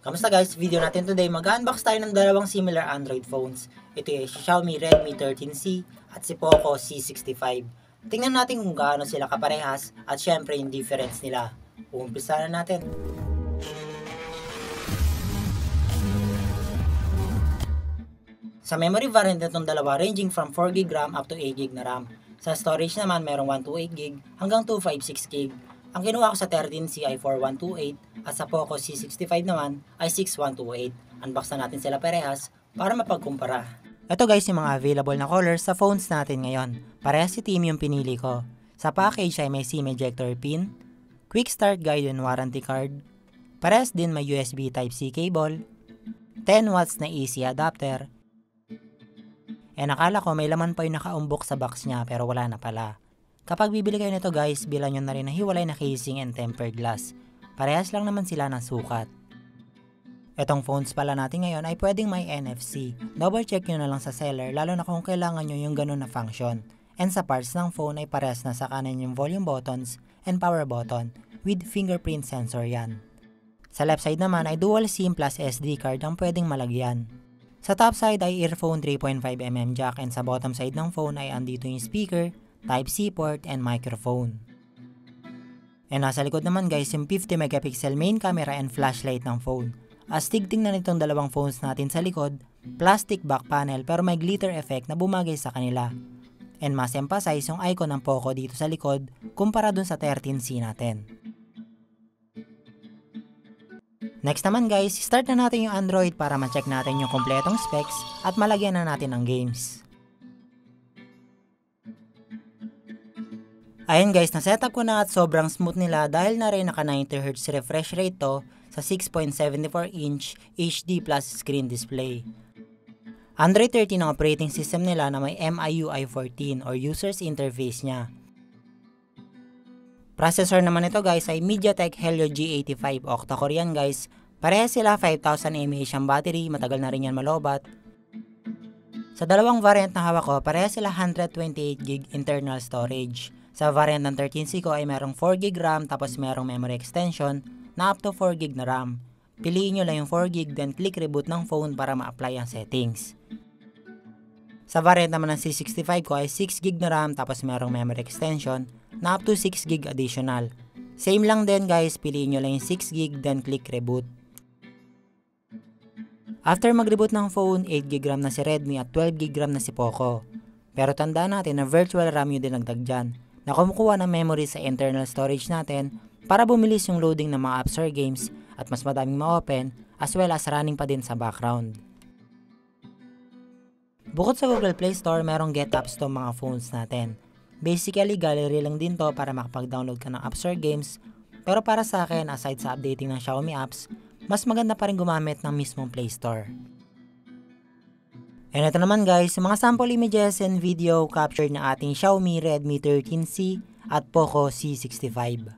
Kamusta guys? Video natin today, mag-unbox tayo ng dalawang similar Android phones. Ito yung Xiaomi Redmi 13C at si Poco C65. Tingnan natin kung gaano sila kaparehas at syempre yung difference nila. Uumpisa na natin. Sa memory variant itong dalawa ranging from 4GB RAM up to 8GB na RAM. Sa storage naman merong 128GB hanggang 256GB. Ang kinuha ko sa 13C ay 4128 at sa Poco C65 naman ay 6128. Unbox na natin sila parehas para mapagkumpara. Ito guys yung mga available na colors sa phones natin ngayon. Parehas si team yung pinili ko. Sa package ay may SIM ejector pin, quick start guide and warranty card. Parehas din may USB Type-C cable, 10 watts na AC adapter. Nakala ko may laman pa yung nakaumbok sa box niya pero wala na pala. Kapag bibili kayo nito guys, bilan nyo na rin na hiwalay na casing and tempered glass. Parehas lang naman sila ng sukat. Etong phones pala natin ngayon ay pwedeng may NFC. Double check nyo na lang sa seller lalo na kung kailangan nyo yung ganun na function. And sa parts ng phone ay parehas na sa kanan yung volume buttons and power button with fingerprint sensor yan. Sa left side naman ay dual SIM plus SD card ang pwedeng malagyan. Sa top side ay earphone 3.5mm jack and sa bottom side ng phone ay andito yung speaker, Type-C port, and microphone. Nasa likod naman guys yung 50MP main camera and flashlight ng phone. Astig tingnan itong dalawang phones natin sa likod, plastic back panel pero may glitter effect na bumagay sa kanila. And mas emphasize yung icon ng Poco dito sa likod kumpara dun sa 13C natin. Next naman guys, start na natin yung Android para ma-check natin yung kompletong specs at malagyan na natin ng games. Ayun guys, na-setup ko na at sobrang smooth nila dahil na rin naka 90Hz refresh rate to sa 6.74-inch HD plus screen display. Android 13 ang operating system nila na may MIUI 14 or User's Interface niya. Processor naman ito guys ay MediaTek Helio G85 octa-core yan guys. Parehas sila 5000 mAh ang battery, matagal na rin yan malobat. Sa dalawang variant na hawak ko, parehas sila 128GB internal storage. Sa variant ng 13C ko ay merong 4GB RAM tapos merong memory extension na up to 4GB na RAM. Piliin nyo lang yung 4GB then click reboot ng phone para ma-apply ang settings. Sa variant naman ng C65 ko ay 6GB na RAM tapos merong memory extension na up to 6GB additional. Same lang din guys, piliin nyo lang yung 6GB then click reboot. After mag-reboot ng phone, 8GB RAM na si Redmi at 12GB RAM na si Poco. Pero tandaan natin na virtual RAM yung dinagdag dyan, na kumukuha ng memory sa internal storage natin para bumilis yung loading ng mga apps or games at mas madaming ma-open as well as running pa din sa background. Bukod sa Google Play Store, merong Get Apps to mga phones natin. Basically, gallery lang din to para makapag-download ka ng apps or games, pero para sa akin, aside sa updating ng Xiaomi apps, mas maganda pa rin gumamit ng mismong Play Store. And ito naman guys, mga sample images and video captured na ating Xiaomi Redmi 13C at Poco C65.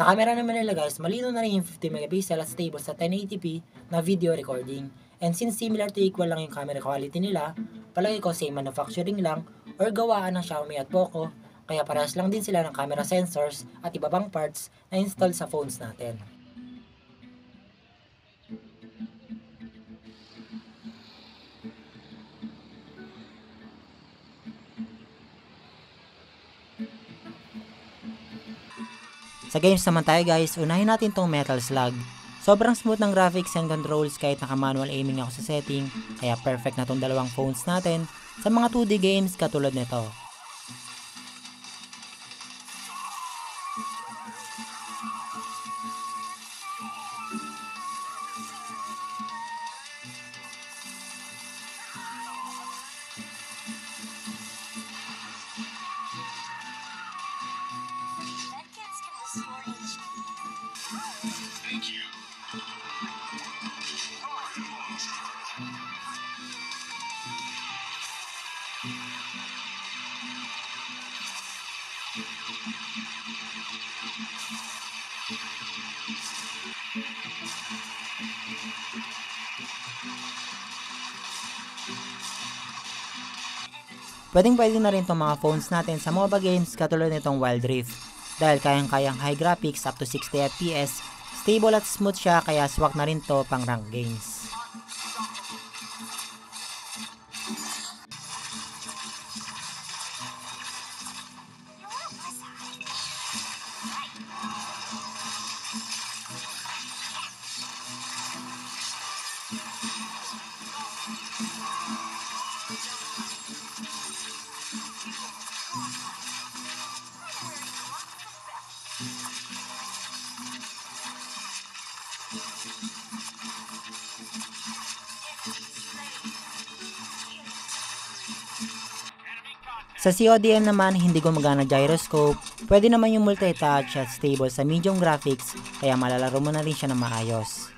Sa camera naman nila guys, malino na rin yung 50MP at stable sa 1080p na video recording. And since similar to equal lang yung camera quality nila, palagi ko same manufacturing lang or gawaan ng Xiaomi at Poco, kaya parehas lang din sila ng camera sensors at iba pang parts na installed sa phones natin. Sa games naman tayo guys, unahin natin tong Metal Slug. Sobrang smooth ng graphics and controls kahit naka-manual aiming ako sa setting, kaya perfect na tong dalawang phones natin sa mga 2D games katulad nito. Pwedeng-pwede na rin itong mga phones natin sa MOBA games katulad nitong Wild Rift. Dahil kayang-kayang high graphics up to 60 FPS, stable at smooth siya kaya swak na rin to pang rank games. Sa CODM naman, hindi gumagana gyroscope, pwede naman yung multi-touch at stable sa medium graphics, kaya malalaro mo na rin siya ng maayos.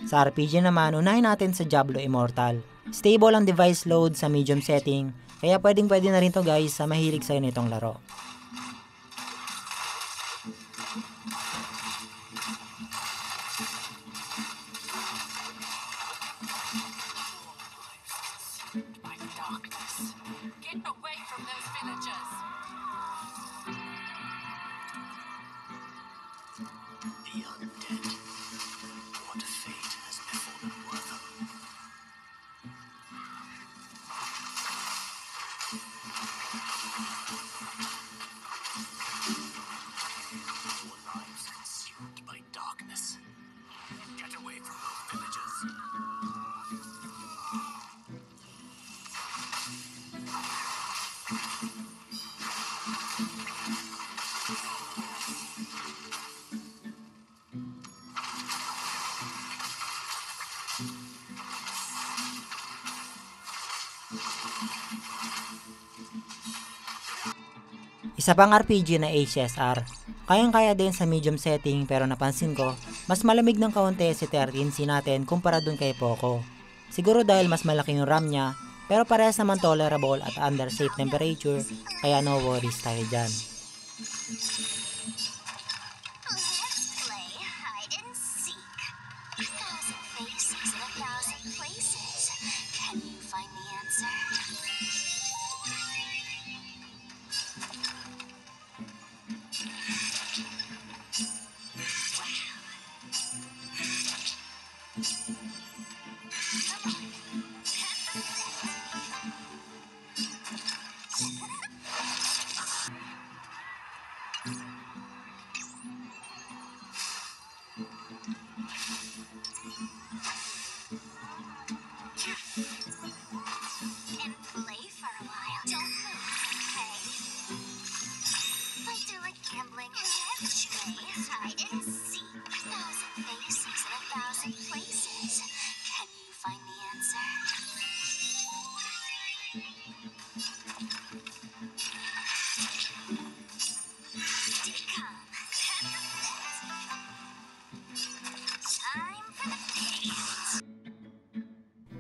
Sa RPG naman, unahin natin sa Diablo Immortal. Stable ang device load sa medium setting, kaya pwedeng-pwede na rin to guys sa mahilig sa'yo nitong laro. Isa pang RPG na HSR, kayang-kaya din sa medium setting pero napansin ko, mas malamig ng kaunti si 13C natin kumpara dun kay Poco. Siguro dahil mas malaki yung RAM niya, pero parehas naman tolerable at under safe temperature, kaya no worries tayo dyan.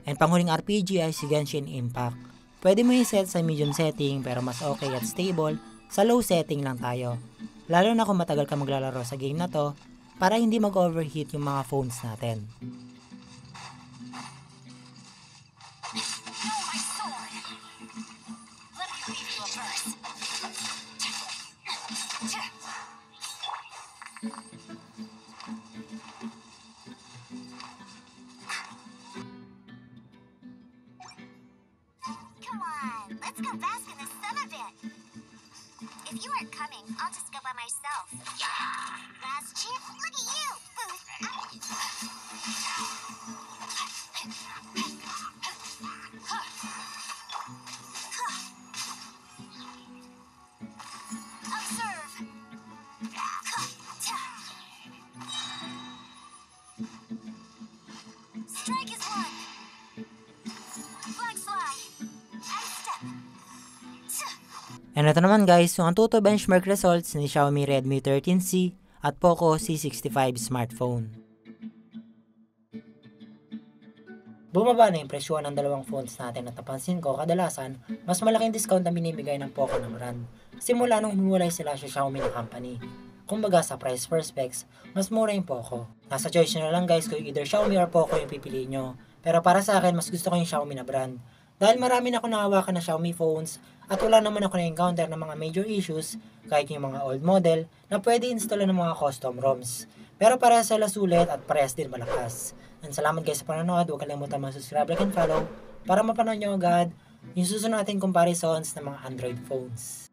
And panghuling RPG ay si Genshin Impact. Pwede mo i-set sa medium setting pero mas okay at stable, sa low setting lang tayo. Lalo na kung matagal ka maglalaro sa game na to, para hindi mag-overheat yung mga phones natin. Come on, let's go bask in the sun a bit. If you aren't coming, I'll just go by myself. Last chance, look at you, Booth. Strike is one. Flag fly. And step. And ito naman guys, yung Antutu benchmark results ni Xiaomi Redmi 13C at Poco C65 smartphone. Bumaba na yung presyo ng dalawang phones natin at napansin ko kadalasan mas malaking discount na binibigay ng Poco ng brand simula nung humiwalay sila sa Xiaomi na company. Kumbaga sa price per specs, mas mura yung Poco. Nasa choice nyo na lang guys kung either Xiaomi or Poco yung pipiliin nyo. Pero para sa akin, mas gusto ko yung Xiaomi na brand. Dahil marami na ako nakawakan na Xiaomi phones at wala naman ako na-encounter ng mga major issues kahit yung mga old model na pwede install ng mga custom ROMs. Pero parehas sila sulit at parehas din malakas. And salamat guys sa panonood. Huwag kalimutan mag-subscribe, like, and follow para mapanood nyo agad yung susunod nating comparisons ng mga Android phones.